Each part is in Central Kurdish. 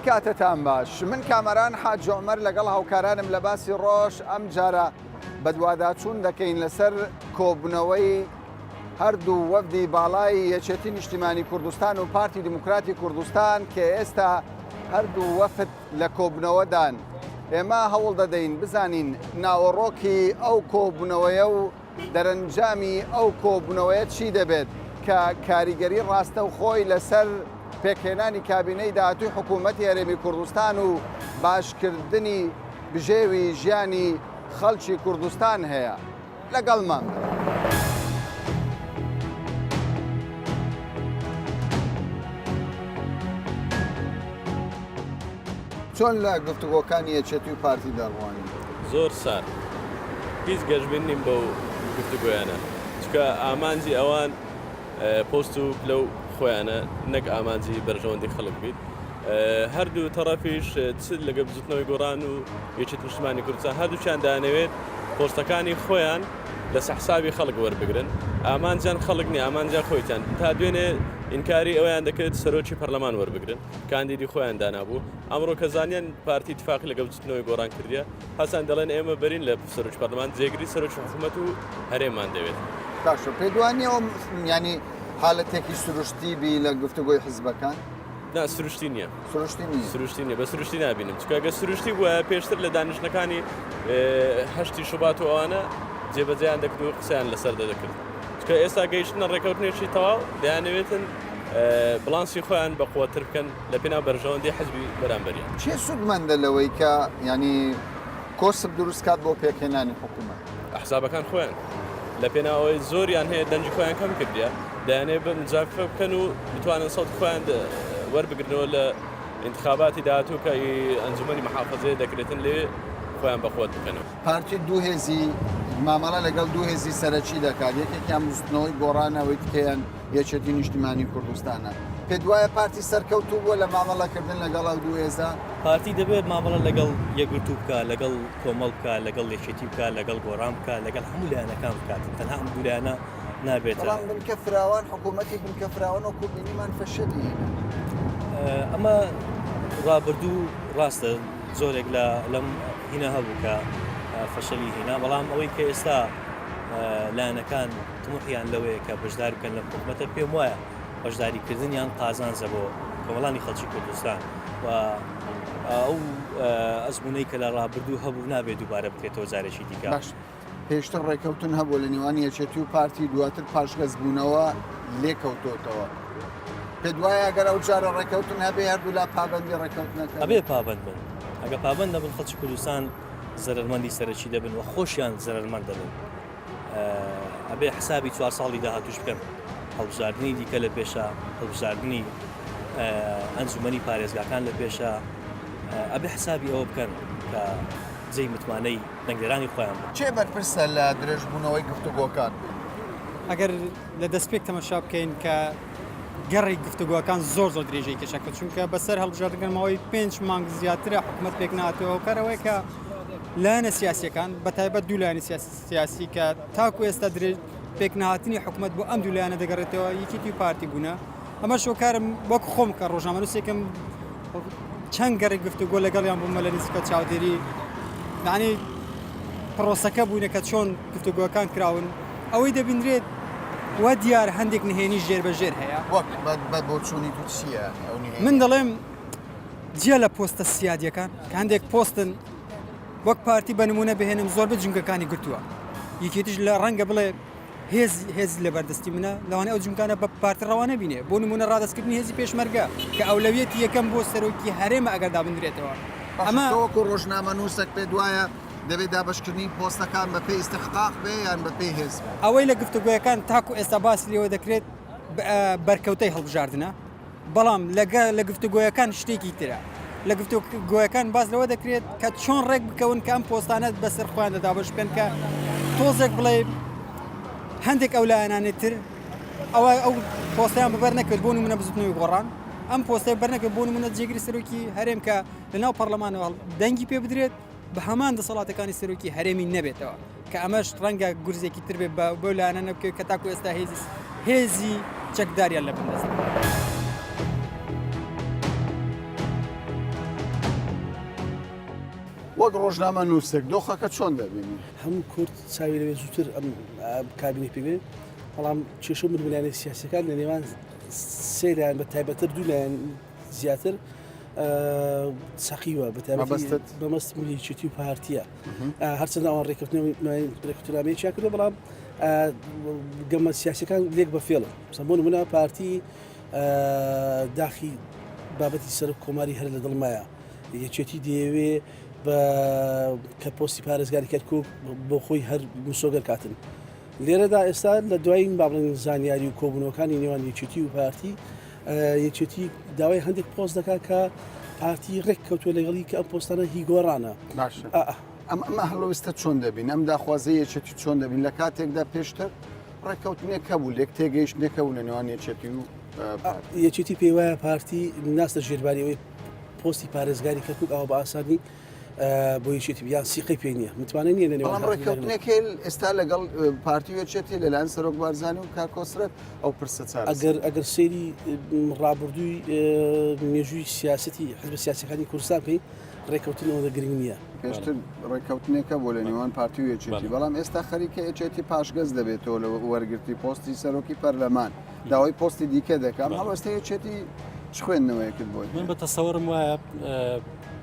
کاتتان باش من کامەران حاج عومەر لەگەڵ هاوکارانم لە باسی ڕۆژ ئەم جارە بەدواداچوون دەکەین لەسەر کۆبوونەوەی هەردوو وەفدی باڵای یەکێتی نیشتیمانی کوردستان و پارتی دموکراتی کوردستان کە ئێستا هەردوو وەفد لە کۆبوونەوەدان ئێمە هەوڵ دەدەین بزانین ناوەڕۆکی ئەو کۆبوونەوەیە و دەرەنجامی ئەو کۆبوونەوەیە چی دەبێت کە کاریگەری ڕاستە و خۆی لەسەر پێکهێنانی کابینەی داهاتووی حکوومەتی هەرێمی کوردستان و باشکردنی بژێوی ژیانی خەڵکی کوردستان هەیە لەگەڵمان. چۆن لە گفتوگۆکانی یەکێتی و پارتی دەڕوانی؟ زۆر سار هیچ گەشتبین نیم بەو گفتوگۆیانە چکە ئامانجی ئەوان پۆست و پلە و خۆیانە نەک ئامانجی بەرژەوەندی خەڵک بیت. هەردوو تەڕەفیش چ لەگە بزوتنەوەی گۆڕان و یەکێتی نیشتیمانی کوردستان هەردووچیان دانەوێت پۆستەکانی خۆیان لەسەر حسابی خەڵک وەربگرن. ئامانجیان خەڵک نیە، ئامانجا خۆیتیان تا دوێنێ ئینکاری ئەویان دەکرێت سەرۆکی پەرلەمان وەربگرن کاندیدی خۆیان دانابوو. ئەمڕۆ کە زانیان پارتی اتفاقی لەگەڵ بزوتنەوەی گۆڕان کردیە هەسان دەڵێن ئێمە بەرین لە سەرۆکی پەرلەمان جێگری سەرۆکی حکوومەت و هەرێمان دەوێت. باشە پێی دوانیەوە ینی حالەتێکی سروشتی بی لە گفتوگۆی حیزبەکان؟ نا سروشتی نییە، سروشتی نییە، بە سروشتی نبینم چکە گە سروشتی بووە پێشتر لە دانیشتەکانی هەشتی شوبات و ئەوانە جێبەجێیان دەکرد و قسەیان لەسەر دەکرد چکە ئێستا گەیشتنە ڕێکەوتنێکی تەواو دەیانەوێتن بڵانسی خۆیان بە قووەتر بکەن لە پێناو بەرژەوەندی حەزبی بەرامبەریان. چێ سوودمەندە لەوەی کە ینی کۆسب دروستکات بۆ پێکهێنانی حکوومەت؟ ئەحزابەکان خۆیان لە پێناوەی زۆریان هەیە دەنجی خۆیان کەم کردیە دەیانێ بمجافە بکەن و بتوانن سەڵت خۆیان وەربگرنەوە لە انتخاباتی داهاتوو کە ئەنجومەنی مەحافەزەیە دەکرێتن لێ خۆیان بەخۆت بکەنەوە. پارتی دوو هێزی مامەڵە لەگەڵ دوو هێزی سەرەکی دەکات یەکێکیان بستنەوەی گۆڕانەوەی تکەیان یەکێتی نیشتیمانی کوردستانە. پێ دوایە پارتی سەرکەوتوو بووە لە مامەڵەکردن لەگەڵ ئەو دوو هێزە؟ پارتی دەبێت مامەڵە لەگەڵ یەکگرتوو بکە لەگەڵ کۆمەڵ بکە لەگەڵ یەکێتی بکە لەگەڵ گۆڕان بکە لەگەڵ هەموو لایەنەکان بکات تەنها ئەم دوو لایەنە نابێت بنکە فراوان حکوومەتی بنکە فراوان و کوردینیمان فەشەلی. ئەمە ڕابردوو ڕاستە زۆرێک لەم هینە هەبوو کە فەشەلی هینا بەڵام ئەوەی کە ئێستا لایەنەکان تموحیان لەوەیە کە بەشدار بکەن لە حکوومەتە پێم وایە بەشداریکردنیان قازانجە بۆ کۆمەڵانی خەڵکی کوردستان و ئەو ئەزمونەی کە لە ڕابردوو هەبوو نابێت دووبارە بکرێتەوە جارێکی دیکە. پێشتر ڕێکەوتن هەبوو لە نێوان یەکێتی و پارتی دواتر پاشگەزبوونەوە لێکەوتۆتەوە. پێ دوایە ئەگەر ئەو جارە ڕێکەوتن هەبێ هەردوو لا پابەندی ڕێکەوتنەکە ئەبێ پابەند بن. ئەگە پابەند دەبن خەڵکی کوردستان زەرمەندی سەرەکی دەبن و خۆشیان زەرمەند دەبن. ئەبێ حسابی 4 ساڵی داهاتوش بکەن هەڵبژاردننی دیکە لە پێشە هەڵبژاردننی ئەنجومەنی پارێزگاکان لە پێشە ئەبێ حسابی ئەوە بکەن کە جێی متمانەی دەنگێرانی خۆیان بن. چێ بەرپرسە لە درێژبوونەوەی گفتوگۆکان؟ ئەگەر لە دەستپێک تەمەشا بکەین کە گەڕی گفتوگۆکان زۆر درێژەی کێشەکە چونکە بەسەر هەڵبژاردنەوەی 5 مانگ زیاترە حکوومەت پێک ناتەوە کارەوەی کە لایەنە سیاسیەکان بەتایبەت دوو لایەنی سیاسی کە تاکو ئێستا پێک نهاتنی حکوومەت بۆ ئەم دوو لایەنە دەگەڕێتەوە یەکێتی پارتی بوونە. ئەمە شۆکارم وەکو خۆم کە ڕۆژنامەنووسێکم چەند گەڕی گفتوگۆ لەگەڵیان بوومە لە نزیکە چاودێری یعنی پرۆسەکە بووینە کە چۆن گفتوگۆکان کراون ئەوەی دەبینرێت وە دیار هەندێک نهێنی ژێربەژێر هەیە. بە بۆ چوونی تو چییە؟ من دەڵێم جیا لە پۆستە سیادیەکان کە هەندێک پۆستن وەک پارتی بە نمونە بهێنم زۆر بە جنگەکانی گرتووە یەکێتیش لە ڕەنگە بڵێ هێز لە بەردەستی منە لەوانەیە ئەو جمکانە بە پارتی ڕەوانە بینێ بۆ نمونە ڕادستکردنی هێزی پێشمەرگە کە ئەولەویەتی یەکەم بۆ سەرۆکی هەرێمە ئەگەر دابدرێتەوە. ئەمە وەکو ڕۆژنامەنووسێک پێ دوایە دەبێت دابشکردنی پۆستەکان بە پێی ئیستحقاق بێ یان بە پێی هێز؟ ئەوەی لە گفتوگۆیەکان تاکو ئێستا باسی لێوە دەکرێت بەرکەوتەی هەڵبژاردنە بەڵام لە گفتوگۆیەکان شتێکی ترە. لە گفتوگۆیەکان باز لەوە دەکرێت کە چۆن ڕێک بکەون کە ئەم پۆستانەت بەسەر خۆیان دەدابش بکەن کە تۆزێک بڵێ هەندێک ئەو لایەنانێت تر ئەو پۆستیان بەبەر نەکرد بۆ نمونە بزوتنەوەی گۆڕان ئەم پۆستەی بەرنەکرد بۆ نمونە جێگیری سەرۆکی هەرێم کە لەناو پەرلەمانەوە دەنگی پێ بدرێت بە هەمان دەسەڵاتەکانی سەرۆکی هەرێمی نەبێتەوە کە ئەمەش ڕەنگە گورزێکی تر بێت بۆ لایەنە نەبکەوێت کە تاکو ئێستا هێزی چەکداریان لە بەردەست. وەک ڕۆژنامە نووسێک دۆخەکە چۆن دەبینی؟ هەموو کورد چاوی لەوێ زووتر ئەم کابینی پێوێ بەڵام کێشە و مرملانەی سیاسەکان لە نێوان سێلایەن بە تایبەتر دوو لایەن زیاتر سەقیوە بەمەست یەکێتی و پارتیە هەرچەند ئەوان ڕێککەوتنامەیە چیا کردو بەڵام گەمە سیاسەکان لێک بە فێڵە سەبوو نمونە پارتی داخی بابەتی سەر کۆماری هەر لە دڵمایە یەکێتی دەیەوێ بە کە پۆستی پارێزگاری کردکو بۆ خۆی هەر مسۆگەر کاتن لێرەدا ئێستا لە دوایین بابڵین زانیاری و کۆبوونەوەکانی نێوان یەکێتی و پارتی یەکێتی داوای هەندێک پۆست دەکات کە پارتی ڕێک کەوتووە لەگەڵی کە ئەم پۆستانە هی گۆڕانە ئەمە هەڵەویستە چۆن دەبین ئەم داخوازی یەکێتی چۆن دەبین لە کاتێکدا پێشتر ڕێککەوتنێک هەبوو لێک تێگەیشتنێکە و لە نێوان یەکێتی و یەکێتی پێی وایە پارتی ناستە ژێرباریەوەی پۆستی پارێزگاری کردکوک ئەوە بە ئاسانی بۆ یەکێتی یان سیقی پێ نییە متوانێت نیە بەڵام ڕێککەوتنێکیل ئێستا لەگەڵ پارتی وێچێتی لەلایەن سەرۆک بارزانانی و کارکۆسرەت ئەو پرسە چار ئەگەر سێری ڕابردووی مێژووی سیاستی حزب سیاسەکانی کوردستان بکەین ڕێککەوتن ئەوە گرنگ نییە پێشتر ڕێککەوتنێکە بۆ لە نێوان پارتی و یەکێتی بەڵام ئێستا خەریکە یەکێتی پاشگەز دەبێتەوە لە وەرگرتی پۆستی سەرۆکی پەرلەمان داوای پۆستی دیکە دەکەم هەڵوەستا یەکێتی چ خوێندنەوەیەکرد بۆی من بە تەسەوەرم وایە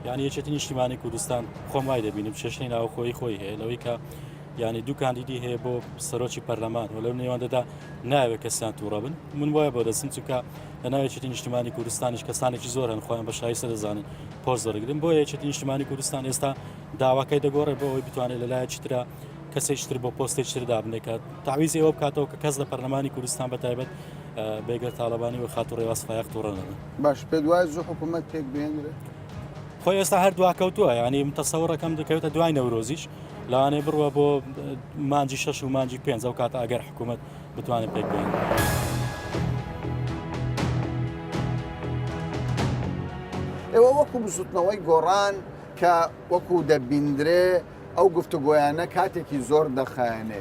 یعنی یەکێتی نیشتیمانی کوردستان خۆم وای دەبینم چێشەی ناوخۆی خۆی هەیە لەوەی کە یعنی دوو کاندیدی هەیە بۆ سەرۆکی پەرلەمان و لەو نێواندا ناوێت کەسیان تووڕە بن من وایە بۆ دەچم چونکە لە ناو یەکێتی نیشتیمانی کوردستانیش کەسانێکی زۆر هەن خۆیان بە شایستە دەزانن پۆست دەرەگرن بۆ یەکێتی نیشتیمانی کوردستان ئێستا داواکەی دەگۆڕێت بۆ ئەوی بتوانێت لەلایەکی ترە کەسێکتر بۆ پۆستێک تردا بنێکات تاویزی ئەوە بکاتەوە کە کەس لە پەرلەمانی کوردستان بەتایبەت بێگەر تاالبانی و خاتو ڕێواز فایق تووڕەنەوە باش پێ دوای زوو حکوومەت تێک بێنرێت خۆی ئێستا هەر دواکەوتووە ینی متەسەوەڕەکەم دەکەوێتە دوای نەورۆزیش لەوانێ بڕوە بۆ مانجی 6 و مانجی 5 ئەو کاتە ئەگەر حکوومەت بتوانێت پێک بێن. ئێوە وەکو بزوتنەوەی گۆڕان کە وەکو دەبیندرێ ئەو گفتوگۆیانە کاتێکی زۆر دەخایەنێ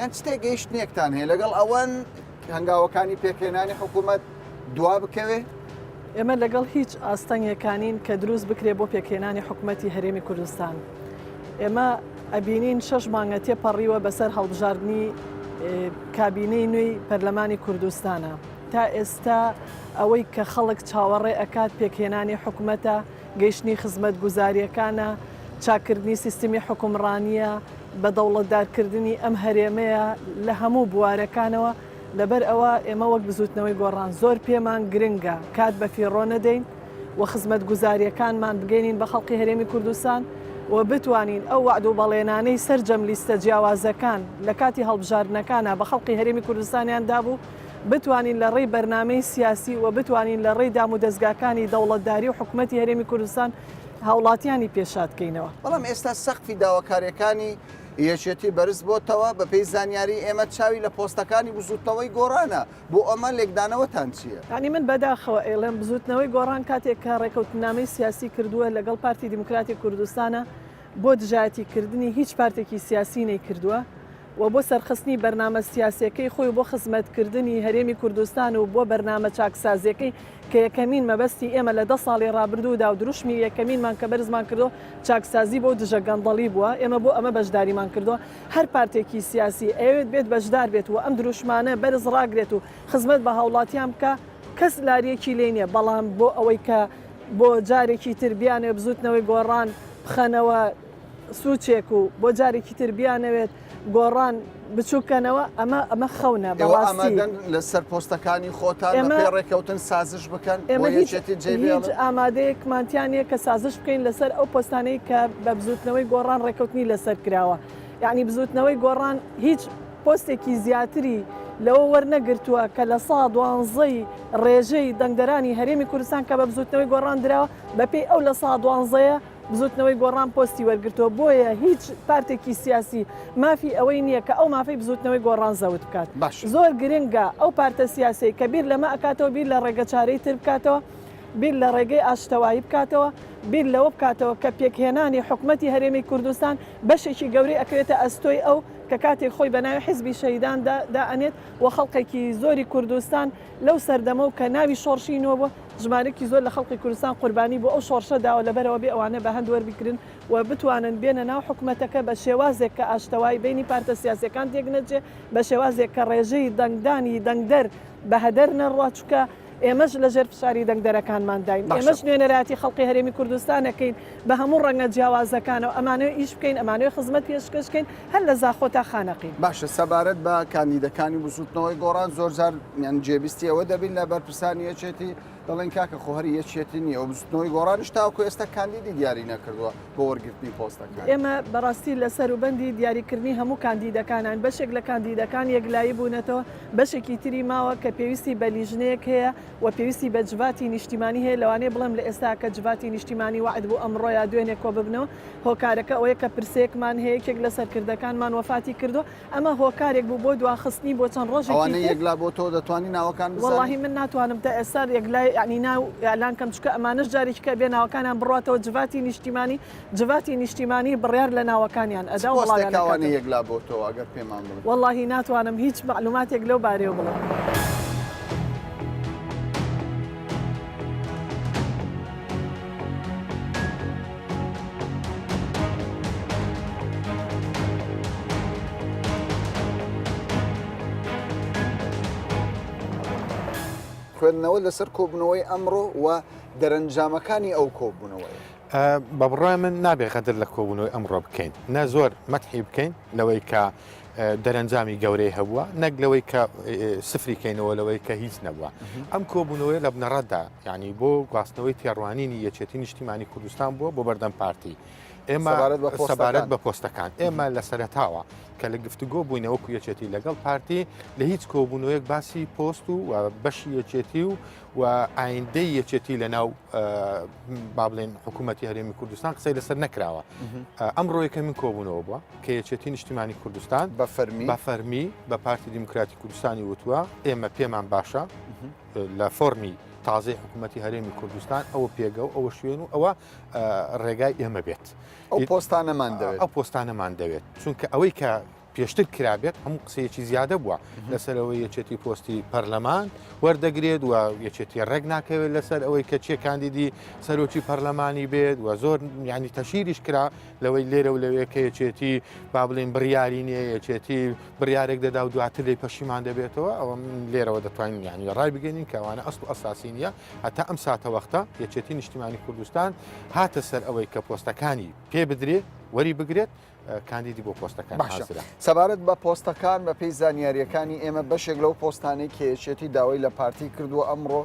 یان شتێک گەیشتنێکتان هەیە لەگەڵ ئەوەن هەنگاوەکانی پێکهێنانی حکوومەت دوا بکەوێ؟ ئێمە لەگەڵ هیچ ئاستەنگەکانین کە دروست بکرێ بۆ پێکهێنانی حکوومەتی هەرێمی کوردستان. ئێمە ئەبینین 6 مانگە تێپەڕیوە بەسەر هەڵبژاردننی کابینەی نوێی پەرلەمانی کوردستانە. تا ئێستا ئەوەی کە خەڵک چاوەڕێ ئەکات پێکهێنانی حکوومەتە گەیشتنی خزمەت گوزاریەکانە چاکردنی سیستمی حکومڕانیە بە دەوڵەتدارکردنی ئەم هەرێمەیە لە هەموو بوارەکانەوە لەبەر ئەوە ئێمە وەک بزوتنەوەی گۆڕان زۆر پێمان گرنگە کات بە فیڕۆ نەدەین و خزمەت گوزاریەکانمان بگەینین بە خەڵکی هەرێمی کوردستان و بتوانین ئەو وعد و بەڵێنانەی سەرجەم لیستە جیاوازەکان لە کاتی هەڵبژاردنەکانە بە خەڵکی هەرێمی کوردستانیان دابوو بتوانین لە ڕێی بەرنامەی سیاسی و بتوانین لە ڕێی دام و دەستگاکانی دەوڵەتداری و حکوومەتی هەرێمی کوردستان هاوڵاتیانی پێشادکەینەوە. بەڵام ئێستا سەقفی داواکاریەکانی یەکێتی بەرز بۆتەوە بە پێی زانیاری ئێمە چاوی لە پۆستەکانی بزوتنەوەی گۆڕانە بۆ ئەمە لێکدانەوەتان چییە؟ ینی من بەداخەوە ئێڵێم بزوتنەوەی گۆڕان کاتێک کە ڕێکەوتنامەی سیاسی کردووە لەگەڵ پارتی دیموکراتی کوردستانە بۆ دژایەتیکردنی هیچ پارتێکی سیاسی نەی کردووە و بۆ سەرخستنی بەرنامە سیاسەکەی خۆی بۆ خزمەتکردنی هەرێمی کوردستان و بۆ بەرنامە چاکسازیەکەی کە یەکەمین مەبەستی ئێمە لە 10 ساڵی ڕابردوودا و دروشمی یەکەمینمان کە بەرزمان کردو چاکسازی بۆ دژە گەندەڵی بووە ئێمە بۆ ئەمە بەشداریمان کردووە هەر پارتێکی سیاسی ئەوێت بێت بەشدار بێت و ئەم دروشمانە بەرز ڕاگرێت و خزمەت بە هاوڵاتیان بکە کەس لاریەکی لێ نییە بەڵام بۆ ئەوەی کە بۆ جارێکی تربیانێ بزوتنەوەی گۆڕان بخەنەوە سوچێک و بۆ جارێکی تربیانەوێت گۆڕان بچووکەنەوە ئەمە خەونە بەواستی لەسەر پۆستەکانی خۆتان پێ ڕێکەوتن سازش بکەن هیچ ئامادەیەکمانتیانەیە کە سازش بکەین لەسەر ئەو پۆستانەی کە بە بزوتنەوەی گۆڕان ڕێکەوتنی لەسەر کراوە یعنی بزوتنەوەی گۆڕان هیچ پۆستێکی زیاتری لەوە وەرنەگرتووە کە لە 12 ڕێژەی دەنگدەرانی هەرێمی کوردستان کە بە بزوتنەوەی گۆڕان درراوە بەپێی ئەو لە 12 بزوتنەوەی گۆڕان پۆستی وەرگرتووە بۆیە هیچ پارتێکی سیاسی مافی ئەوەی نییە کە ئەو مافی بزوتنەوەی گۆڕان زەوت بکات زۆر گرنگە ئەو پارتە سیاسی کە بیر لەمە ئەکاتەوە بیر لە ڕێگە چارەی تر بکاتەوە بیر لە ڕێگەی ئاشتەوایی بکاتەوە بیر لەوە بکاتەوە کە پێکهێنانی حکوومەتی هەرێمی کوردستان بەشێکی گەورەی ئەکرێتە ئەستۆی ئەو کە کاتێک خۆی بەناوی حیزبی شەیداندا ئەنێت و خەڵقێکی زۆری کوردستان لەو سەردەمە و کە ناوی شۆڕشینەوە بووە ژمارەی زۆر لە خەڵکی کوردستان قوربانی بۆ ئەو شۆڕشەداوە لەبەرەوە بێ ئەوانە بە هەند وەربگرن و بتوانن بێنە ناو حکوومەتەکە بە شێوازێک کە ئاشتەوای بینی پارتە سیاسەکان تێک نەچێ بە شێوازێک کە ڕێژەی دەنگدانی دەنگدەر بە هەدەر نەڕواچکە ئێمەش لەژێر فشاری دەنگدەرەکانمان داین ئێمەش نوێنەراتی خەڵقی هەرێمی کوردستانەکەین بە هەموو ڕەنگە جیاوازەکانەوە ئەمانەوە ئیش بکەین ئەمانەوە خزمەت پێشکەشکەین هەر لە زاخۆتا خانەقین باشە سەبارەت بە کاندیدەکانی بسووتنەوەی گۆڕان زۆرجار یان جێبیستی ئەوە دەبین لە بەرپرسانی یەکێتی دەڵێن کاکە خۆهری یەکێتی نیە ئەو بستنەوەی گۆڕانش تاوەکو ئێستا کاندیدی دیاری نەکردووە بۆ وەرگرتنی پۆستەکان ئێمە بەڕاستی لەسەر و بەندی دیاریکردنی هەموو کاندیدەکانان بەشێک لە کاندیدەکان یەکلایی بوونەتەوە بەشێکی تری ماوە کە پێویستی بە لیژنەیەک هەیە و پێویستی بە جواتی نیشتیمانی هەیە لەوانەیە بڵێم لە ئێستا کە جواتی نیشتیمانی وعد بوو ئەمڕۆ یا دوێنێ کۆ ببنەوە هۆکارەکە ئەوەیە کە پرسێکمان هەیە یەکێک لە سەرکردەکانمان وەفاتی کردو ئەمە هۆکارێک بوو بۆ دواخستنی بۆ چەند ڕۆژێکی یەکلا بۆ تۆ دەتوانانی ناوەکان وەڵاهی من ناتوانم تا ئێستا یەکلای ینی ناو ئەلان کەم چکە ئەمانش جارێککە بێ ناوەکانیان بڕاتەوە جواتی نیشتیمانی بڕیار لە ناوەکانیان ئەدا وڵاتەکانی یەکلا بۆ تۆ ئەگەر پێمان بڵێ وەڵاهی ناتوانم هیچ معلوماتێک لەو بارەیە بڵێم. خوێندنەوە لەسەر کۆبوونەوەی ئەمڕۆ و دەرەنجامەکانی ئەو کۆبوونەوەی بە بڕای من نابێ قەدر لە کۆبوونەوەی ئەمڕۆ بکەین نە زۆر مەتحی بکەین لەوەی کە دەرەنجامی گەورەی هەبووە نەک لەوەی کە سفریکەینەوە لەوەی کە هیچ نەبووە ئەم کۆبوونەوەی لە بنەڕەتدا ینی بۆ گواستنەوەی تێڕوانینی یەکێتی نیشتیمانی کوردستان بووە بۆ بەردەم پارتی ئێمە سەبارەت بە پۆستەکان ئێمە لە سەرەتاوە کە لە گفتوگۆ بووینەوەکو یەکێتی لەگەڵ پارتی لە هیچ کۆبوونەوەیەک باسی پۆست و بەشی یەکێتی و ئایندەی یەکێتی لە ناو با بڵێن حکوومەتی هەرێمی کوردستان قسەی لەسەر نەکراوە ئەمڕۆ یەکەمین کۆبوونەوە بووە کە یەکێتی نیشتیمانی کوردستان بە فەرمی بە پارتی دیموکراتی کوردستانی وتووە ئێمە پێمان باشە لە فۆرمی تازەی حکوومەتی هەرێمی کوردستان ئەوە پێگە و ئەوە شوێن و ئەوە ڕێگای ئێمە بێت ئەو پۆستانەمان دەوێت ئەو پۆستانەمان دەوێت چونکە ئەوەی کە پێشتر کرابێت هەموو قسەیەکی زیادە بووە لەسەرەوەی یەکێتی پۆستی پەرلەمان وەردەگرێت و یەکێتی ڕێک ناکەوێت لەسەر ئەوەی کە چێ کاندیدی سەرۆکی پەرلەمانی بێت و زۆر ینی تەشیریش کرا لەوەی لێرە و لەوەیە کە یەکێتی با بڵێن بڕیاری نییە یەکێتی بڕیارێک دەدا و دواتر لێ پەشیمان دەبێتەوە ئەوە لێرەوە دەتوانین ینی ڕای بگەینین کەوانە ئەسڵ و ئەساسی نیە هەتا ئەم ساتە وەختە یەکێتی نیشتیمانی کوردستان هاتە سەر ئەوەی کە پۆستەکانی پێ بدرێت وەری بگرێت کاندیدی بۆ پۆستەکان سەبارەت بە پۆستەکان بە پێی زانیاریەکانی ئێمە بەشێک لەو پۆستانەی کێچێتی داوای لە پارتی کردووە ئەمڕۆ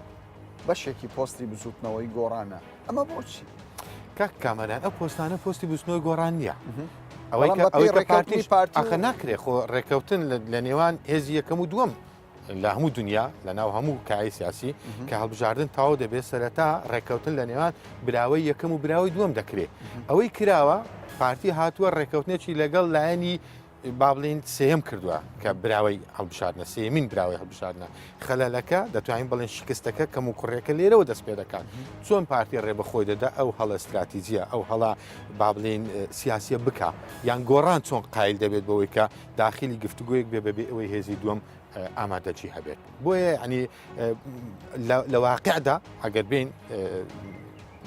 بەشێکی پۆستی بزوتنەوەی گۆڕانە ئەمە بۆچی کاک کامەران ئەو پۆستانە پۆستی بزنەوەی گۆڕان نییە ئەوەی پارتی ئاخە ناکرێت خۆ ڕێکەوتن لە نێوان هێزی یەکەم و دووەم لە هەموو دنیا لە ناو هەموو کای سیاسی کە هەڵبژاردن تاوا دەبێت سەرەتا ڕێکەوتن لە نێوان براوەی یەکەم و براوی دووەم دەکرێت ئەوەی کراوە پارتی هاتووە ڕێکەوتنێکی لەگەڵ لایەنی با بڵێن سێم کردووە کە براوی هەڵبژاردنە سێمین براوی هەڵبژاردنە خەلەلەکە دەتوانین بڵێن شکستەکە کەم و کوڕێکە لێرەوە دەست پێ دەکات چۆن پارتی ڕێبەخۆی دەدا ئەو هەڵە استراتیجیە ئەو هەڵا با بڵێن سیاسیە بکە یان گۆڕان چۆن قایل دەبێت بەوەی کە داخلی گفتوگویەک بێ بەبێ ئەوەی هێزی دووەم ئامادەجی هەبێت بۆیە ینی لە واقعدا ئەگەر بین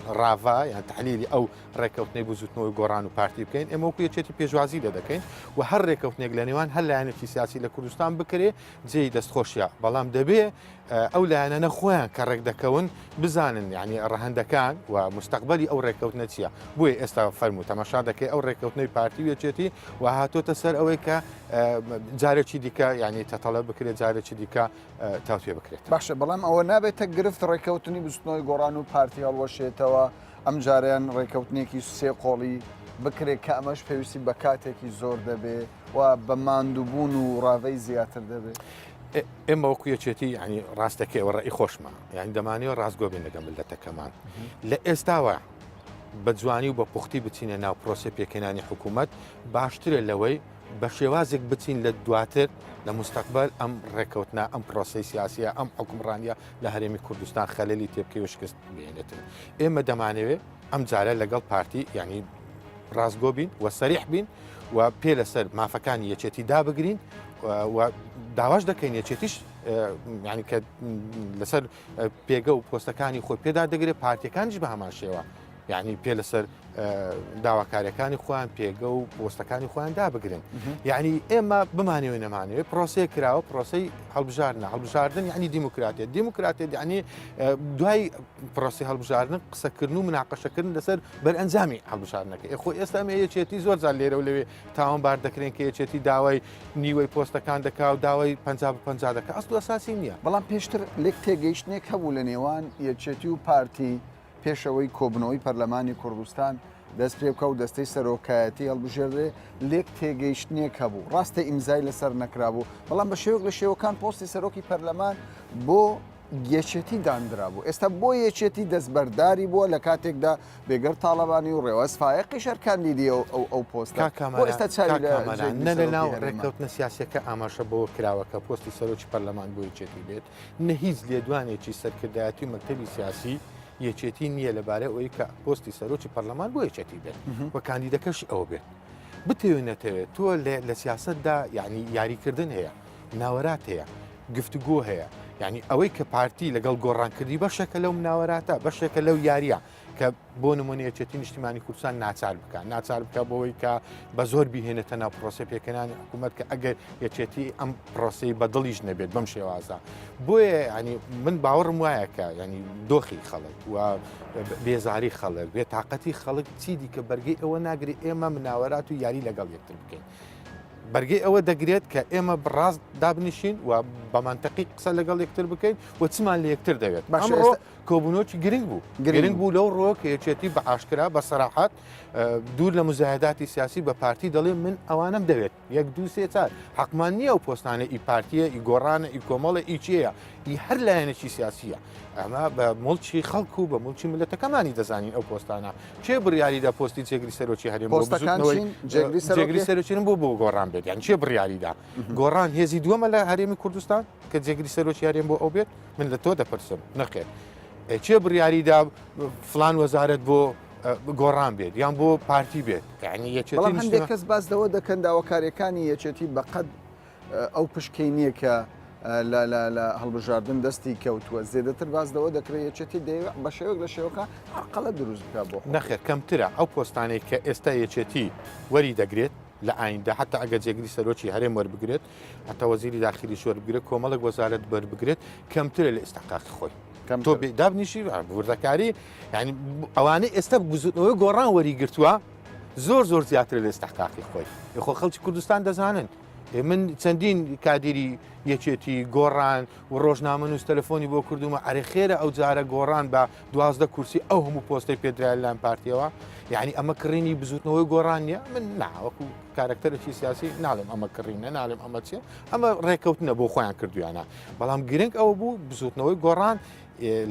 ڕاوا یان تحلیلی ئەو ڕێکەوتنەی بزوتنەوەی گۆڕان و پارتی بکەین ئێمە وەکو یەکێتی پێشوازی لە دەکەین و هەر ڕێکەوتنێک لە نێوان هەر لایەنێکی سیاسی لە کوردستان بکرێ جێی دەستخۆشیە بەڵام دەبێ ئەو لایەنە خۆیان کە ڕێک دەکەون بزانن یعنی ڕەهەندەکان و مستەقبەلی ئەو ڕێکەوتنە چییە بۆیە ئێستا فەرمو تەماشا دەکەی ئەو ڕێکەوتنەی پارتی وێچێتی و هاتۆتە سەر ئەوەی کە جارێکی دیکە یعنی تەتەڵە بکرێت جارێکی دیکە تاوتێ بکرێت باشە بەڵام ئەوە نابێتە گرفت ڕێکەوتنی بستنەوەی گۆڕان و پارتی هەڵوەشێتەوە ئەم جاریان ڕێکەوتنێکی سێ قۆڵی بکرێت کە ئەمەش پێویستی بە کاتێکی زۆر دەبێت و بە ماندووبوون و ڕاوەی زیاتر دەبێت ئێمە وەکو یەکێتی ینی ڕاستەکەی ئەوە ڕێی خۆشمە یعنی دەمانەوە ڕاستگۆ بین لەگەڵ ملەتەکەمان لە ئێستاوە بە جوانی و بە پوختی بچینە ناو پرۆسە پێکەنانی حکوومەت باشترە لەوەی بە شێوازێک بچین لە دواتر لە مستەقبل ئەم ڕێکەوتنا ئەم پرۆسی سیاسیە ئەم حکومڕانیە لە هەرێمی کوردستان خەلەلی تێبکەی و شکست بێنێتن ئێمە دەمانەوێت ئەم جارە لەگەڵ پارتی ینی ڕاستگۆ بین و سەریح بین و پێ لەسەر مافەکانی یەکێتی دابگرین و داواش دەکەین یەکێتیش ینی کە لەسەر پێگە و پۆستەکانی خۆی پێدا دەگرێت پارتیەکانیش بە هەمان شێوە یعنی پێ لەسەر داواکاریەکانی خۆیان پێگە و پۆستەکانی خۆیان دابگرن یعنی ئێمە بمانەوە نەمانەوێت پرۆسەیە کراوە پرۆسی هەڵبژاردنە هەڵبژاردن یعنی دیموکراتیت دیموکراتیت یعنی دوای پرۆسی هەڵبژاردن قسەکردن و مناقەشەکردن لەسەر بەرئەنجامی هەڵبژاردنەکە خۆ ئێستا ئەمە یەکێتی زۆر جار لێرە و لەوێ تاوانبار دەکرێن کە یەکێتی داوای نیوەی پۆستەکان دەکا و داوای 50 دەکە ئەست و ئەساسی نییە بەڵام پێشتر لێک تێگەیشتنێک هەبوو لە نێوان یەکێتی و پارتی پێشەوەی کۆبنەوەی پەرلەمانی کوردستان دەست پێ بکە و دەستەی سەرۆکایەتی هەڵبژێردرێ لێک تێگەیشتنێک هەبوو ڕاستە ئیمزای لەسەر نەکرابوو بەڵام بە شێوەک لە شێوەکان پۆستی سەرۆکی پەرلەمان بۆ یەکێتی دانرا بوو ئێستا بۆ یەکێتی دەستبەرداری بووە لە کاتێکدا بێگەر تاالبانی و ڕێوەز فایقی شەرکاندیدی ئەو پۆستا ئێستا نە لە ناو ڕێککەوتنە سیاسەکە ئاماژە بۆ کراوەکە پۆستی سەرۆکی پەرلەمان بۆ یەکێتی بێت نە هیچ لێدوانێکی سەرکردایەتی و مەکتەبی سیاسی یەکێتی نییە لەبارەی ئەوەی کە پۆستی سەرۆکی پەرلەمان بۆ یەکێتی بێت و کاندیدەکەش ئەوە بێت بتەوێت نەتەوێت تۆ لە سیاستدا یعنی یاریکردن هەیە ناوەرات هەیە گفتوگۆ هەیە یعنی ئەوەی کە پارتی لەگەڵ گۆڕانکردی بەشێکە لەو ناوەراتە بەشێکە لەو یاریە کە بۆ نمونە یەکێتی نیشتیمانی کوردستان ناچار بکە بۆەوەی کە بە زۆر بیهێنێتە ناو پرۆسە پێکەنانی حکوومەت کە ئەگەر یەکێتی ئەم پرۆسی بەدڵیش نەبێت بەم شێوازە بۆیە ینی من باوەڕم وایە کە ینی دۆخی خەڵک و بێزاری خەڵک بێ تااقەتی خەڵک چیدی کە بەرگەی ئەوە ناگری ئێمە مناوەرات و یاری لەگەڵ یەکتر بکەین بەرگەی ئەوە دەگرێت کە ئێمە بڕاست دابنیشین و بە منتەقی قسە لەگەڵ یەکتر بکەین و چمان لە یەکتر دەوێت ئەمڕۆ کۆبوونەوەی گرنگ بوو لەو ڕۆ کە یەکێتی بە ئاشکرا بە سەراحەت دوور لە مزاهداتی سیاسی بە پارتی دەڵێ من ئەوانم دەوێت یەک دو سێ چار حەقمان نییە و پۆستانە ئی پارتیە ئی گۆڕانە ئی کۆمەڵە ئیچەیە ئی هەر لایەنێکی سیاسیە ئەمە بە مڵکی خەڵکو و بە مڵکی ملەتەکەمانی دەزانین ئەو پۆستانە چێ بڕیاریدا پۆستی جێگری سەرۆکی هەرێم جێگری سەرۆکیرم بۆ گۆڕان بێت یان چێ بڕیاریدا گۆڕان هێزی دووەمە لە هەرێمی کوردستان کە جێگری سەرۆکی هەرێم بۆ ئەو بێت من لە تۆ دەپرسم نەخێت چێ بڕیاریدا فلان وەزارەت بۆ گۆڕان بێت یان بۆ پارتی بێت یعنی یەکێتی هەندێک کەس باسدەوە دەکەن داواکاریەکانی یەکێتی بەقەد ئەو پشکەی نییە کە لە هەڵبژاردن دەستی کەوتووە زێدەتر باسدەوە دەکرێت یەکێتی بە شێوەک لە شێوەکە عقڵە دروست بکە بۆ نەخێت کەمترە ئەو پۆستانێک کە ئێستا یەکێتی وەری دەگرێت لە ئایندا حتا ئەگە جێگری سەرۆکی هەرێم وەربگرێت هەتا وەزیری داخلی وەربگرێت کۆمەڵک وەزارەت بەربگرێت کەمترە لە ئێستاقاقی خۆی تۆ دابنیشی وردەکاری ینی ئەوانەی ئێستا بزوتنەوەی گۆڕان وەریگرتووە زۆر زیاتر لە ئێستاقاقی خۆی خۆ خەڵکی کوردستان دەزانن من چەندین کادیری یەکێتی گۆڕان و ڕۆژنامە نووس تەلەفۆنی بۆ کردومە ئەرێ خێرە ئەو جارە گۆڕان بە 12 کورسی ئەو هەموو پۆستی پێدرای لەلایەن پارتیەوە یعنی ئەمە کڕینی بزوتنەوەی گۆڕان نیە من ناوەکو کارکتەرێکی سیاسی ناڵێم ئەمە کڕینە ناڵێم ئەمە چێ ئەمە ڕێککەوتنە بۆ خۆیان کردویانە بەڵام گرنگ ئەوە بوو بزوتنەوەی گۆڕان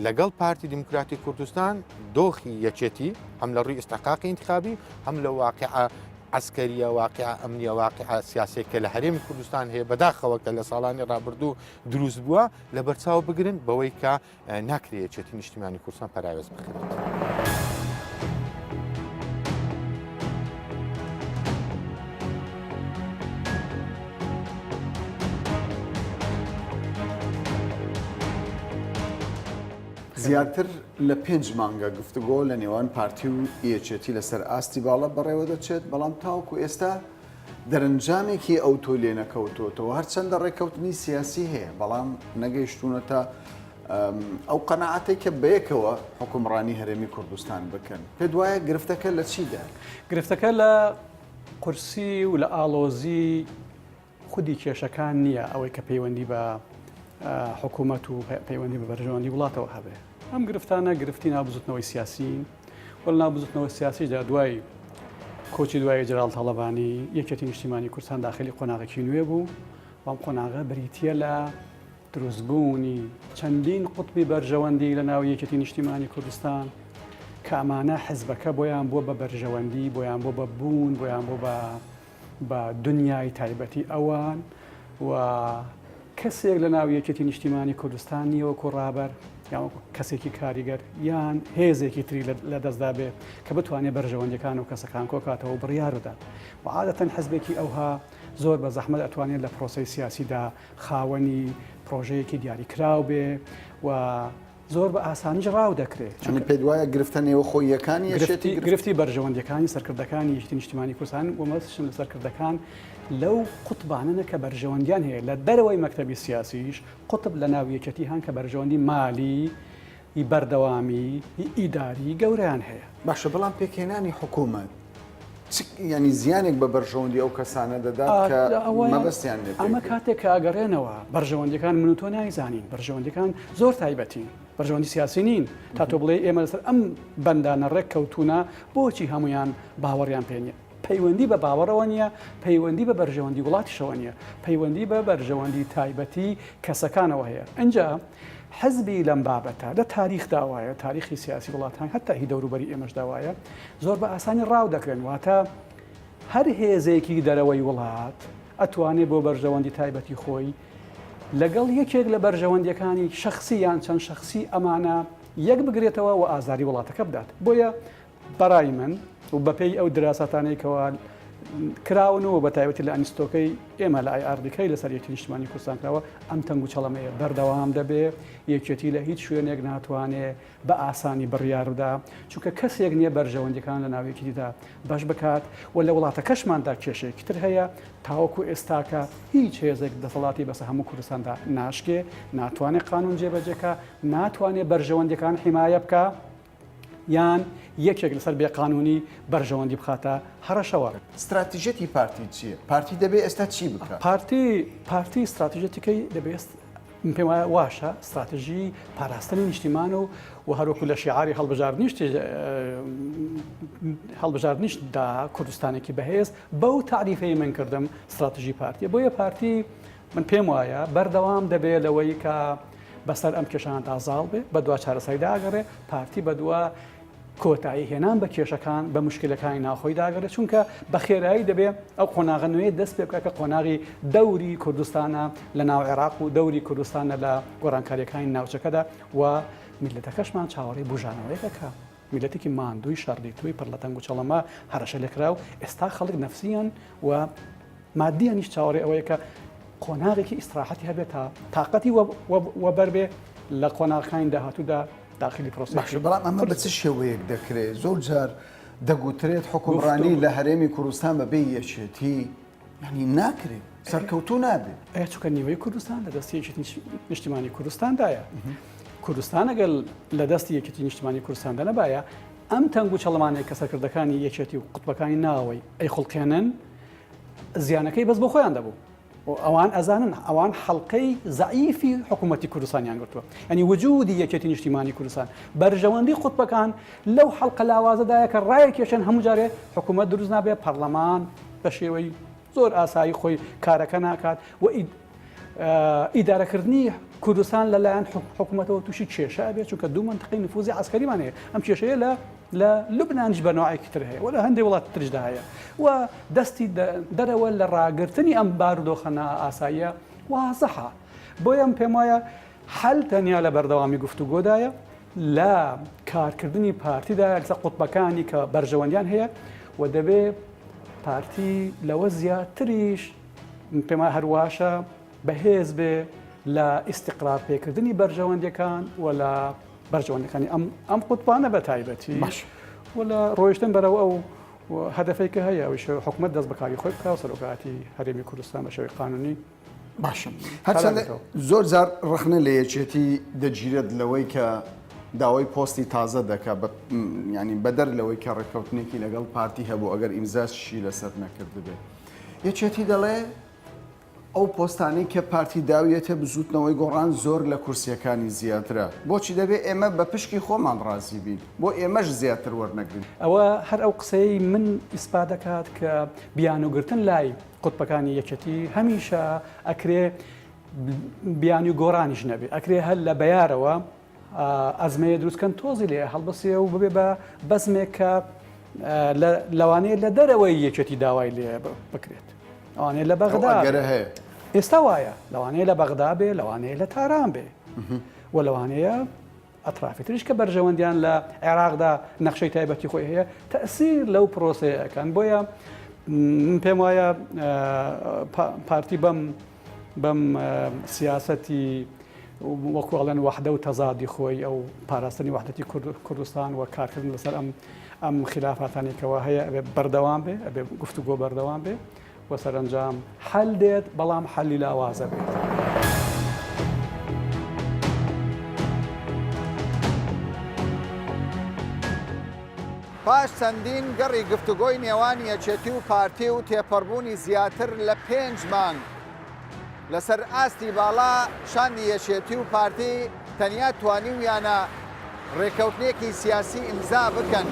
لەگەڵ پارتی دیموکراتی کوردستان دۆخی یەکێتی هەم لە ڕووی ئێستاقاقی انتخابی هەم لە واقعە عسکەریە واقع ئەمنیە واقع سیاسێکە لە هەرێمی کوردستان هەیە بەداخەوە کە لە ساڵانی ڕابردوو دروست بووە لە بەرچاو بگرن بەوەی کە ناکرێت یەکێتی نیشتیمانی کوردستان پەراوێز بکرێت. زیاتر لە 5 مانگە گفتوگۆ لە نێوان پارتی و یەکێتی لەسەر ئاستی باڵە بەڕێوە دەچێت بەڵام تاوکو ئێستا دەرەنجامێکی ئەو تۆ لێ نەکەوتۆتەوە هەرچەندە ڕێککەوتنی سیاسی هەیە بەڵام نەگەیشتونەتە ئەو قەنەعەتێک کە بەیەکەوە حکومڕانی هەرێمی کوردستان بکەن پێ دوایە گرفتەکە لە چیدا؟ گرفتەکە لە قورسی و لە ئاڵۆزی خودی کێشەکان نییە ئەوەی کە پەیوەندی بە حکوومەت و پەیوەندی بە بەرژەوەندی وڵاتەوە هەبێ ئەم گرفتانە گرفتی نابزوتنەوەی سیاسی وە نابزوتنەوەی سیاسیدا دوای کۆچی دوای جەرال تاڵەبانی یەکێتی نیشتیمانی کوردستان داخلی قۆناغێکی نوێ بوو بەم قۆناغە بریتیە لە دروستبوونی چەندین قوتبی بەرژەوەندی لە ناو یەکێتی نیشتیمانی کوردستان کە ئەمانە حزبەکە بۆیان بۆ بە بەرژەوەندی بۆیان بۆ بە بوون بۆیان بۆ بە دنیای تایبەتی ئەوان و کەسێک لە ناو یەکێتی نیشتیمانی کوردستان نیەوە کۆڕابەر یان کەسێکی کاریگەر یان هێزێکی تری لە دەستدا بێ کە بتوانێت بەرژەوەندەکان و کەسەکان کۆکاتەوە بڕیار بدات و عادەتەن حزبێکی ئەوها زۆر بە زەحمەت ئەتوانێت لە پرۆسی سیاسیدا خاوەنی پرۆژەیەکی دیاریکرااو بێ و زۆر بە ئاسانیش ڕاو دەکرێت چونی پێ وایە گرفتنەوە خۆیەکانی گرفتی بەرژەوەندەکانی سەرکردەکانی یەکێتی نیشتیمانی کوردستان و مەسشم لە سەرکردەکان لەو قوتبانەنە کە بەرژەوەندیان هەیە لە دەرەوەی مەکتەبی سیاسیش قوتب لە ناو یەکێتی هەن کە بەرژەوەندی مالی بەردەوامی ئیداری گەوریان هەیە. باشە بەڵام پێکهێنانی حکوومەت ینی زیانێک بە بەرژەوەندی ئەو کەسانە دەدات کە مەبەستیان لێ ئەمە کاتێک کە ئەگەڕێنەوە بەرژەوەندەکان من و تۆ نایزانین بەرژەوەندەکان زۆر تایبەتین بەرژەوەندی سیاسی نین تا تۆ بڵێ ئێمە لەسەر ئەم بەندانە ڕێک کەوتونە بۆچی هەمویان باوەڕیان پێ نیە پەیوەندی بە باوەڕەوە نیە پەیوەندی بە بەرژەوەندی وڵاتیشەوە نیە پەیوەندی بە بەرژەوەندی تایبەتی کەسەکانەوە هەیە ئەنجا حزبی لەم بابەتە لە تاریخ داوایە تاریخی سیاسی وڵاتان هەتا هی دەوروبەری ئێمەش داوایە زۆر بە ئاسانی ڕاو دەکرێن واتە هەر هێزێکی دەرەوەی وڵات ئەتوانێت بۆ بەرژەوەندی تایبەتی خۆی لەگەڵ یەکێک لە بەرژەوەندیەکانی شخصی یان چەند شخصی ئەمانە یەک بگرێتەوە و ئازاری وڵاتەکە بدات بۆیە بەڕای من و بەپێی ئەو دراساتانەیەکەوە کراونەوە بە تایبەتی لە ئەنیستۆکەی ئێمە لە ئایاردەکەی لەسەر یەکێتی نیشتیمانی کوردستان کراوە ئەم تەنگ و چەڵەمەیە بەردەوام دەبێ یەکێتی لە هیچ شوێنێک ناتوانێت بە ئاسانی بڕیار بدا چونکە کەسێک نییە بەرژەوەندەکان لە ناوێکیدا باش بکات و لە وڵاتە کەشماندا کێشێکی تر هەیە تاوەکو ئێستاکە هیچ هێزێک دەسەڵاتی بەسە هەموو کوردستاندا ناشکێ ناتوانێت قانون جێبەجێکە ناتوانێت بەرژەوەندەکان حیمایە بکە یان یەکێک لەسەر بێقانونی بەرژەوەندی بخاتە هەڕەشەوە. استراتیژەتی پارتی چییە؟ پارتی دەبێت ئێستا چی بکات؟ پارتی استراتیژەتیکەی دەبێت پێم وایە واشە استراتژی پاراستنی نیشتیمان و هەروەکو لە شیعاری هەڵبژاردنیشتدا کوردستانێکی بەهێز بەو تعریفەی من کردم استراتژی پارتیە بۆیە پارتی من پێم وایە بەردەوام دەبێت لەوەی کە بەسەر ئەم کێشاندا زاڵ بێ بە دوا چارەسەریدا ئاگەڕێ پارتی بە دووە کۆتایی هێنان بە کێشەکان بە مشکلەکانی ناخۆی داگەڕێت چونکە بە خێرایی دەبێت ئەو قۆناغە نوێ دەست پێ بکە کە قۆناغی دەوری کوردستانە لە ناو عێراق و دەوری کوردستانە لە گۆڕانکاریەکانی ناوچەکەدا و میلەتەکەشمان چاوەڕێی بژانەوەیەکە میلەتێکی ماندووی شەڕی توی پڕ لە تەنگ و چەڵەمە هەرەشە لێکرا و ئێستا خەڵک نەفسیان و مادیانیش چاوەڕێ ئەوەیە کە قۆناغێکی ئیستراحەتی هەبێت تا تااقەتی وەبەربێ لە قۆناغەکانی داهاتوودا داخلی پرۆسی بەڵام ئەمە بە چ شێوەیەک دەکرێت زۆر جار دەگوترێت حکومڕانی لە هەرێمی کوردستان بەبێ یەکێتی ینی ناکرێت سەرکەوتوو نابێت ئەیە چونکە نیوەی کوردستان لە دەستی یەکێتی نیشتیمانی کوردستاندایە کوردستان ئەگەر لە دەستی یەکێتی نیشتیمانی کوردستاندا نەبایە ئەم تەنگ و چەڵەمانێک کە سەرکردەکانی یەکێتی و قوتبەکانی ناوەی ئەی خوڵقێنن زیانەکەی بەس بۆ خۆیان دەبوو ئەوان ئەزانن ئەوان حەڵقەی زعیفی حکوومەتی کوردستانیان گرتووە ینی وجودی یەکێتی نیشتیمانی کوردستان بەرژەوەندی قوتبەکان لەو حەڵقە لاوازەدایە کە ڕایەکێشن هەموو جارێ حکوومەت دروست نابێت پەرلەمان بە شێوەی زۆر ئاسایی خۆی کارەکە ناکات و ئیدارەکردنی کوردستان لەلایەن حکوومەتەوە تووشی کێشە بێت چونکە دوو منتقی نفوزی عسکەریمان هەیە ئەم کێشەیە لە لوبنانیش بەنوعێکی تر هەیە و لە هەندێک وڵات ترشدا هەیە و دەستی دەرەوە لە ڕاگررتنی ئەم بارودۆخەنە ئاساییە وازەحە بۆیە ئەم پێم وایە حەل تەنیا لە بەردەوامی گفتوگۆدایە لە کارکردنی پارتیدا لەسەر قوتبەکانی کە بەرژەوەندیان هەیە و دەبێت پارتی لەوە زیاتریش پێم وایە هەرواشە بەهێز بێ لە ئیستیقرار پێکردنی بەرژەوەندەکان و لە بەرژەوەندەکانی ئەم قوتبانە بە تایبەتی و لە ڕۆیشتن بەرەوە ئەو هەدەفێکە هەیە ئەوش حکوومەت دەست بەکاری خۆی بکە و سەرۆکاتی هەرێمی کوردستان بە شێوەی قانونی باشە هەرچەند زۆر جار ڕخنە لە یەکێتی دەگیرێت لەوەی کە داوای پۆستی تازە دەکات ینی بەدەر لەوەی کە ڕێککەوتنێکی لەگەڵ پارتی هەبوو ئەگەر ئیمزاشی لەسەر نەکرد بێت یەکێتی دەڵێ ئەو پۆستانی کە پارتی داویێتە بزوتنەوەی گۆڕان زۆر لە کورسیەکانی زیاترە بۆچی دەبێت ئێمە بە پشکی خۆمان ڕازی بین بۆ ئێمەش زیاتر وەرنەگرین ئەوە هەر ئەو قسەی من ئیسپا دەکات کە بیانوگرتن لای قوتبەکانی یەکێتی هەمیشە ئەکرێ بیانی و گۆڕانیش نەبێت ئەکرێ هەر لە بەیارەوە ئەزمەیە دروستکەن تۆزی لێ هەڵبەسێ و ببێ بە بەزمێک کە لەوانەیە لە دەرەوەی یەکێتی داوای لێ بکرێت ئەوانەیە لە بەغدا هەیە ئێستا وایە لەوانەیە لە بەغدا بێ لەوانەیە لە تاران بێ و لەوانەیە ئەطرافی تریش کە بەرژەوەندیان لە عێراقدا نەخشەی تایبەتی خۆی هەیە تەسیر لەو پرۆسەیەکان بۆیە پێم وایە پارتی بەم سیاسەتی وەکوڵەن وحدە و تەزادی خۆی ئەو پاراستنی وحدەتی کوردستان و کارکردن لەسەر ئەم خلافاتانێکەوە هەیە ئەبێ بەردەوام بێ ئەبێ گفتوگۆ بەردەوام بێ و سەرنجام حەل دێت بەڵام حەلی لاوازە بێت. پاش چەندین گەڕی گفتوگۆی نێوان یەکێتی و پارتی و تێپەڕبوونی زیاتر لە 5 مانگ لەسەر ئاستی باڵا شاندی یەکێتی و پارتی تەنیا توانیویانە ڕێکەوتنێکی سیاسی ئیمزا بکەن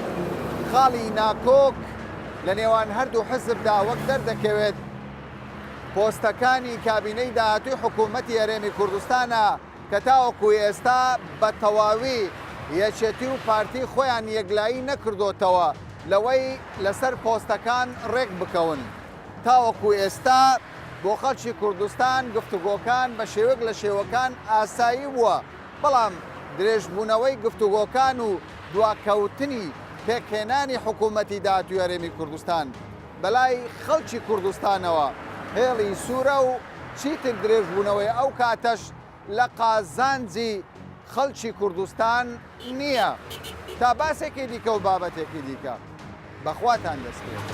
خاڵی ناکۆک لە نێوان هەردوو حزبدا وەک دەردەکەوێت پۆستەکانی کابینەی داهاتووی حکوومەتی هەرێمی کوردستانە کە تاوەکو ئێستا بە تەواوی یەکێتی و پارتی خۆیان یەکلایی نەکردوتەوە لەوەی لەسەر پۆستەکان ڕێک بکەون. تاوەکو ئێستا بۆ خەڵکی کوردستان گفتوگۆکان بە شێوەک لە شێوەکان ئاسایی بووە، بەڵام درێژبوونەوەی گفتوگۆکان و دواکەوتنی پێکهێنانی حکوومەتی داهاتووی هەرێمی کوردستان بەلای خەڵکی کوردستانەوە هێڵی سوورە و چیتر درێژبوونەوەی ئەو کاتەش لە قازانجی خەڵکی کوردستان نییە. تا باسێکی دیکە و بابەتێکی دیکە بەخواتان دەستێت.